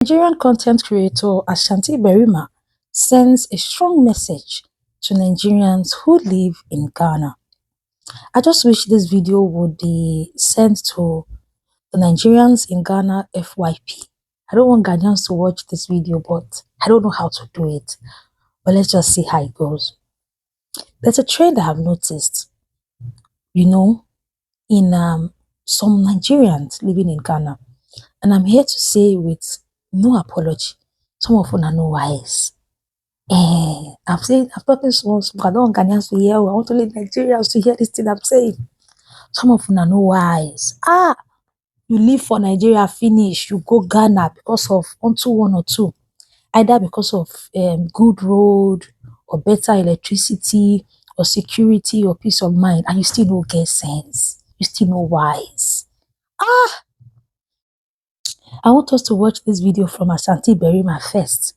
Nigerian content creator Asantee berema sends a strong message to Nigerians who live in Ghana. I just wish this video would be sent to the Nigerians in Ghana FYP. I don't want Ghanaians to watch this video, but I don't know how to do it. But let's just see how it goes. There's a trend I have noticed, in some Nigerians living in Ghana. And I'm here to say with no apology, some of them are no wise. I've spoken so much, but I don't want Ghanaians to hear. I want only Nigerians to hear this thing I'm saying. Some of them are no wise. You leave for Nigeria, finish, you go Ghana because of one or two. Either because of good road, or better electricity, or security, or peace of mind, and you still no get sense. You still no wise. I want us to watch this video from Asantee berema first,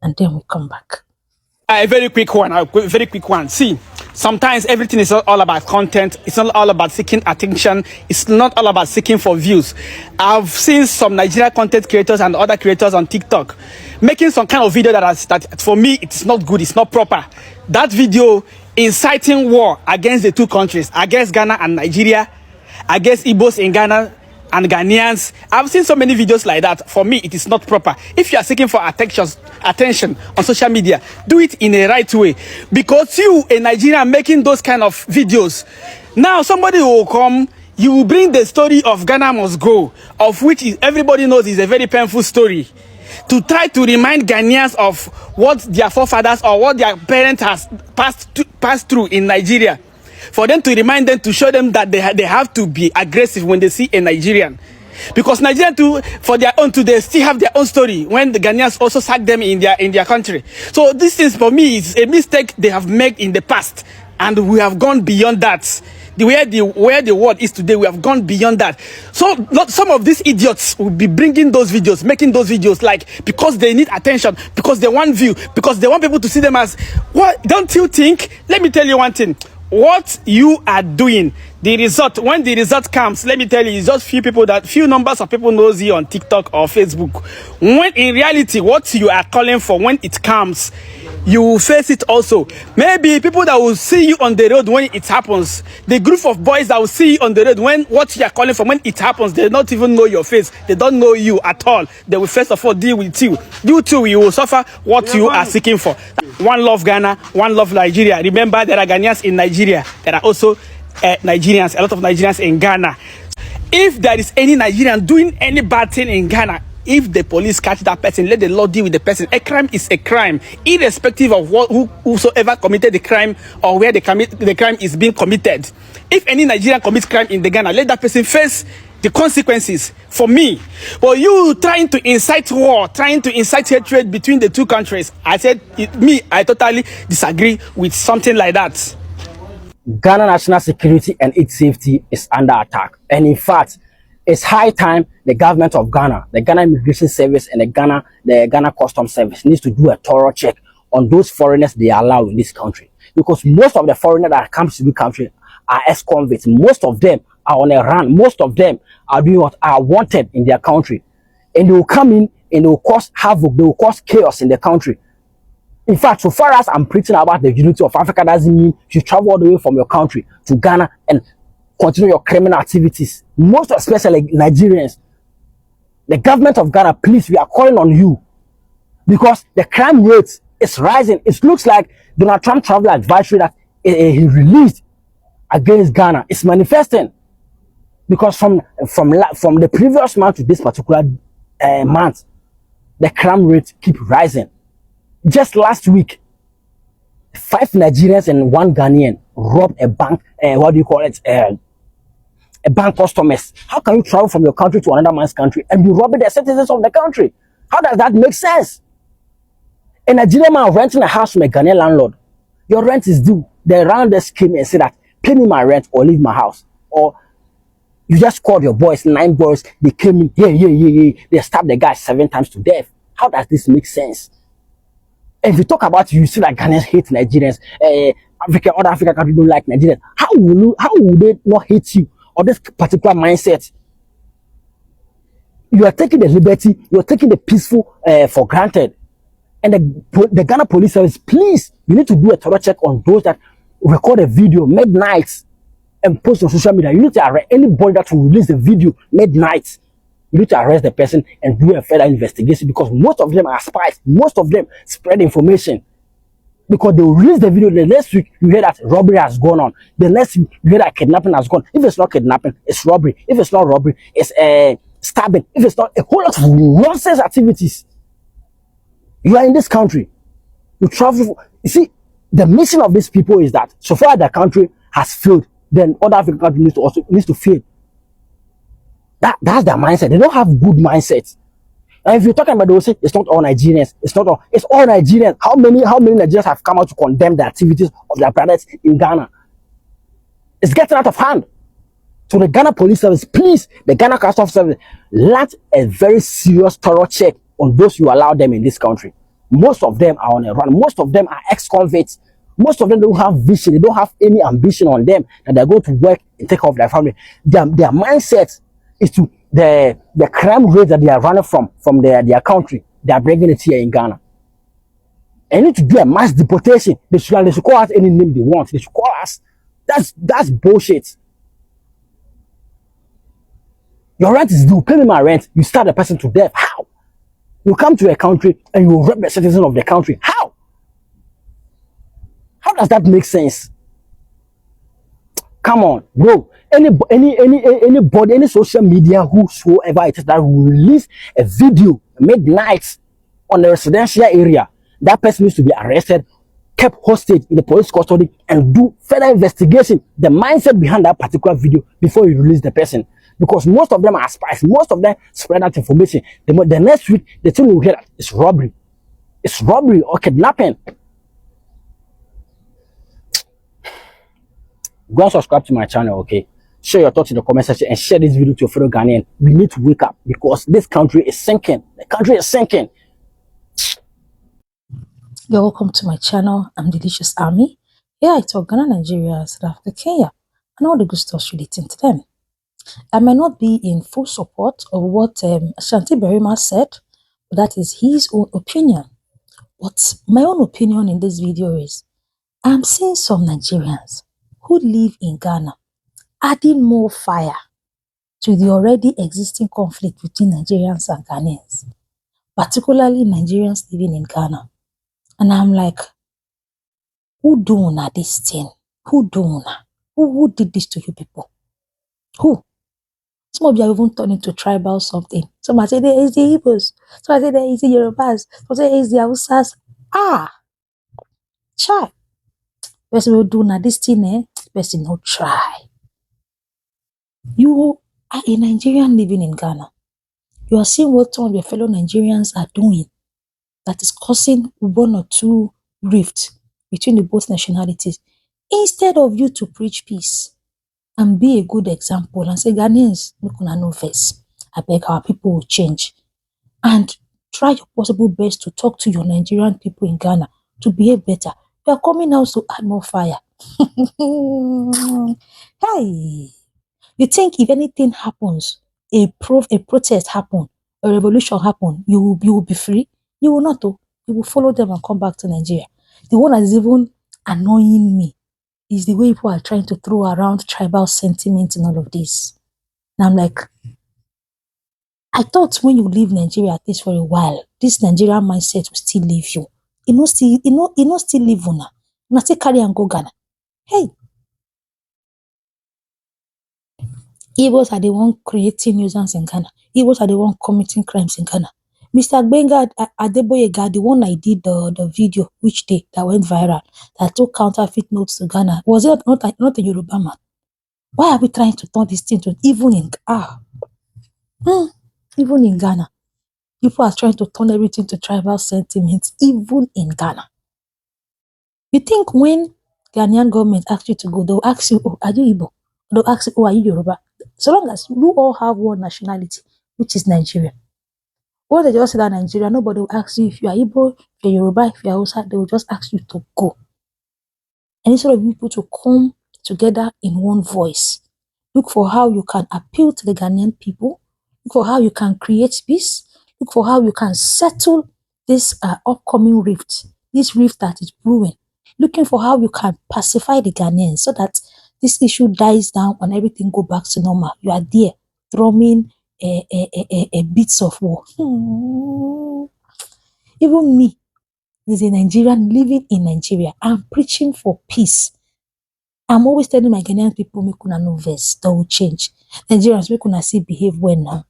and then we come back. A very quick one. See, sometimes everything is not all about content. It's not all about seeking attention. It's not all about seeking for views. I've seen some Nigerian content creators and other creators on TikTok making some kind of video that for me, it's not good. It's not proper. That video inciting war against the two countries, against Ghana and Nigeria, against Igbos in Ghana and Ghanaians. I've seen so many videos like that. For me, it is not proper. If you are seeking for attention on social media, do it in a right way. Because you, a Nigerian, making those kind of videos, now somebody will come, you will bring the story of Ghana must go, of which everybody knows is a very painful story, to try to remind Ghanaians of what their forefathers or what their parents has passed through in Nigeria. For them to remind them, to show them that they have to be aggressive when they see a Nigerian. Because Nigerians too, for their own too, they still have their own story when the Ghanaians also sacked them in their country. So this is, for me, is a mistake they have made in the past. And we have gone beyond that. Where the world is today, we have gone beyond that. So some of these idiots will be bringing those videos, making those videos, like, because they need attention, because they want view, because they want people to see them as, what, don't you think? Let me tell you one thing. What you are doing, when the result comes, let me tell you, it's just few numbers of people knows you on TikTok or Facebook. When in reality, what you are calling for, when it comes, you will face it also. Maybe people that will see you on the road when it happens, the group of boys that will see you on the road when what you are calling for, when it happens, they don't even know your face. They don't know you at all. They will first of all deal with you. You too, you will suffer what you are seeking for. One love Ghana, one love Nigeria. Remember, there are Ghanaians in Nigeria. There are also Nigerians, a lot of Nigerians in Ghana. If there is any Nigerian doing any bad thing in Ghana, if the police catch that person, let the law deal with the person. A crime is a crime, irrespective of whosoever committed the crime or where the crime is being committed. If any Nigerian commits crime in the Ghana, let that person face the consequences. For me, but you trying to incite war, trying to incite hatred between the two countries, I totally disagree with something like that. Ghana national security and its safety is under attack. And in fact, it's high time the government of Ghana, the Ghana Immigration Service and the Ghana Customs Service needs to do a thorough check on those foreigners they allow in this country. Because most of the foreigners that come to the country are ex-convicts. Most of them are on a run. Most of them are doing what are wanted in their country. And they will come in and they will cause havoc, they will cause chaos in the country. In fact, so far as I'm preaching about the unity of Africa, doesn't mean you travel all the way from your country to Ghana and continue your criminal activities. Most especially Nigerians, the government of Ghana, please, we are calling on you, because the crime rate is rising. It looks like Donald Trump travel advisory that he released against Ghana is manifesting, because from the previous month to this particular month, the crime rate keep rising. Just last week, 5 Nigerians and 1 Ghanaian robbed a bank. A bank customers. How can you travel from your country to another man's country and be robbing the citizens of the country? How does that make sense? A Nigerian man renting a house from a Ghanaian landlord, your rent is due. The landlord came and said that, pay me my rent or leave my house. Or you just called your boys, 9 boys, they came in, they stabbed the guy 7 times to death. How does this make sense? And if you talk about you see that Ghanaians hate Nigerians, other African countries don't like Nigerians. How will they not hate you or this particular mindset? You are taking the liberty, you are taking the peaceful for granted. And the Ghana Police Service, please, you need to do a thorough check on those that record a video midnight and post on social media. You need to arrest anybody that will release the video midnight. You need to arrest the person and do a further investigation, because most of them are spies. Most of them spread information. Because they will release the video, the next week you hear that robbery has gone on. The next week you hear that kidnapping has gone. If it's not kidnapping, it's robbery. If it's not robbery, it's stabbing. If it's not, a whole lot of nonsense activities. You are in this country. You travel. You see, the mission of these people is that so far the country has failed, then other African countries needs to fail. That's their mindset. They don't have good mindset. And if you're talking about, they will say it's not all Nigerians. It's all Nigerians. How many Nigerians have come out to condemn the activities of their brothers in Ghana? It's getting out of hand. So the Ghana Police Service, please, the Ghana Customs Service, launch a very serious, thorough check on those you allow them in this country. Most of them are on a run. Most of them are ex-convicts. Most of them don't have vision. They don't have any ambition on them that they're going to work and take care of their family. Their mindset is to the crime rate that they are running from their country. They are bringing it here in Ghana. And need to do a mass deportation. They should call us any name they want. They should call us. That's bullshit. Your rent is due. Pay me my rent. You starve the person to death. How? You come to a country and you rape the citizen of the country. How? How does that make sense? Come on, bro. Anybody, any social media, whosoever it is that will release a video midnight on the residential area, that person needs to be arrested, kept hostage in the police custody, and do further investigation, the mindset behind that particular video before you release the person. Because most of them are spies. Most of them spread that information. The next week, the thing will hear that it's robbery. It's robbery or kidnapping. Go and subscribe to my channel, okay? Share your thoughts in the comment section and share this video to your fellow Ghanaian. We need to wake up because this country is sinking. The country is sinking. You're welcome to my channel. I'm Delicious Army. Here I talk Ghana, Nigeria, South Africa, Kenya, and all the good stuff relating to them. I might not be in full support of what Asantee berema said, but that is his own opinion. But my own opinion in this video is, I'm seeing some Nigerians who live in Ghana adding more fire to the already existing conflict between Nigerians and Ghanaians, particularly Nigerians living in Ghana. And I'm like, who do una this thing? Who do una? Who did this to you people? Who? Some of you are even turning to tribal something. Some might say there is the Igbos. Some might say there is the Yorubas. Some say there is the Hausas. Ah, try. Person will do na this thing, eh? Person no try. You are a Nigerian living in Ghana. You are seeing what some of your fellow Nigerians are doing that is causing one or two rifts between the both nationalities. Instead of you to preach peace and be a good example and say, Ghanaians, look on no face. I beg our people will change. And try your possible best to talk to your Nigerian people in Ghana to behave better. You are coming out to add more fire. Hey, you think if anything happens, a protest happen, a revolution happen, you will be free? You will not, though. You will follow them and come back to Nigeria. The one that is even annoying me is the way people are trying to throw around tribal sentiment in all of this. And I'm like, I thought when you leave Nigeria at least for a while, this Nigerian mindset will still leave you. It no still leave una. Una still carry and go Ghana. Hey, Igbos are the one creating nuisance in Ghana. Igbos are the one committing crimes in Ghana. Mr. Gbenga Adeboyega, the one I did the video which day that went viral, that took counterfeit notes to Ghana, was it not a Yoruba man? Why are we trying to turn this thing to even in Ghana? People are trying to turn everything to tribal sentiments, even in Ghana. You think when Ghanaian government asks you to go, they'll ask you, oh, are you Igbo? They'll ask you, oh, are you Yoruba? So long as you all have one nationality, which is Nigeria. When they just say that Nigeria, nobody will ask you if you are Igbo, if you're Yoruba, if you're Hausa, they will just ask you to go. And instead of people to come together in one voice, look for how you can appeal to the Ghanaian people, Look for how you can create peace. Look for how you can settle this upcoming rift, this rift that is brewing. Looking for how you can pacify the Ghanaians so that this issue dies down and everything go back to normal. You are there drumming a bits of war. Even me, as a Nigerian living in Nigeria, I'm preaching for peace. I'm always telling my Ghanaian people, make una no vex, that will change. Nigerians, make una see behave well now.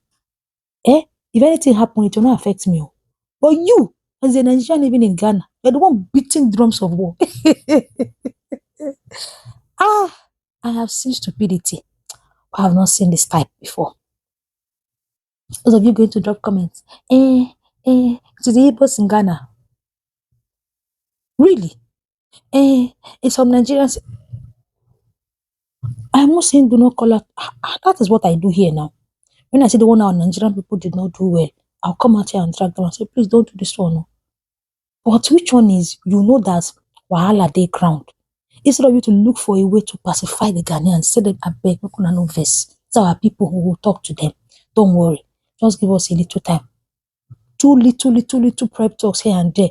Eh? If anything happen, it will not affect me. Oh. But you, as a Nigerian living in Ghana, you're the one beating drums of war. Ah, I have seen stupidity. I have not seen this type before. Those of you going to drop comments, to the Igbos in Ghana. Really? It's some Nigerians. I'm not saying do not call out. That is what I do here now. When I see the one our Nigerian people did not do well, I'll come out here and drag them and say, please don't do this one. No. But which one is, you know that wahala dey ground. Instead of you to look for a way to pacify the Ghanaians, say them, I beg, make una no vex. It's our people who will talk to them. Don't worry. Just give us a little time. Two little prep talks here and there.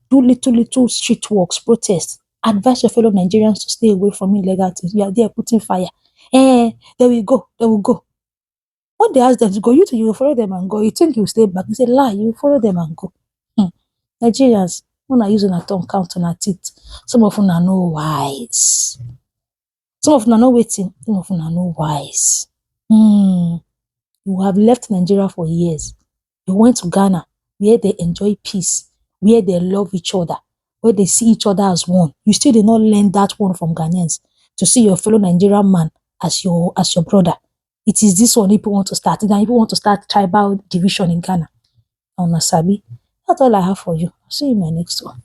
Do little street walks, protests. Advise your fellow Nigerians to stay away from illegal things. You are there putting fire. There we go. There we go. When they ask them to go, you will follow them and go. You think you stay back. You say, lie, you will follow them and go. Nigerians, when I use a tongue count on our teeth, some of them are no wise. Some of them are not waiting. Some of them are no wise. You have left Nigeria for years. You went to Ghana, where they enjoy peace, where they love each other, where they see each other as one. You still did not learn that one from Ghanaians to see your fellow Nigerian man as your brother. It is this one people want to start. Now people want to start tribal division in Ghana. On Nasabi. That's all I have for you. See you in my next one.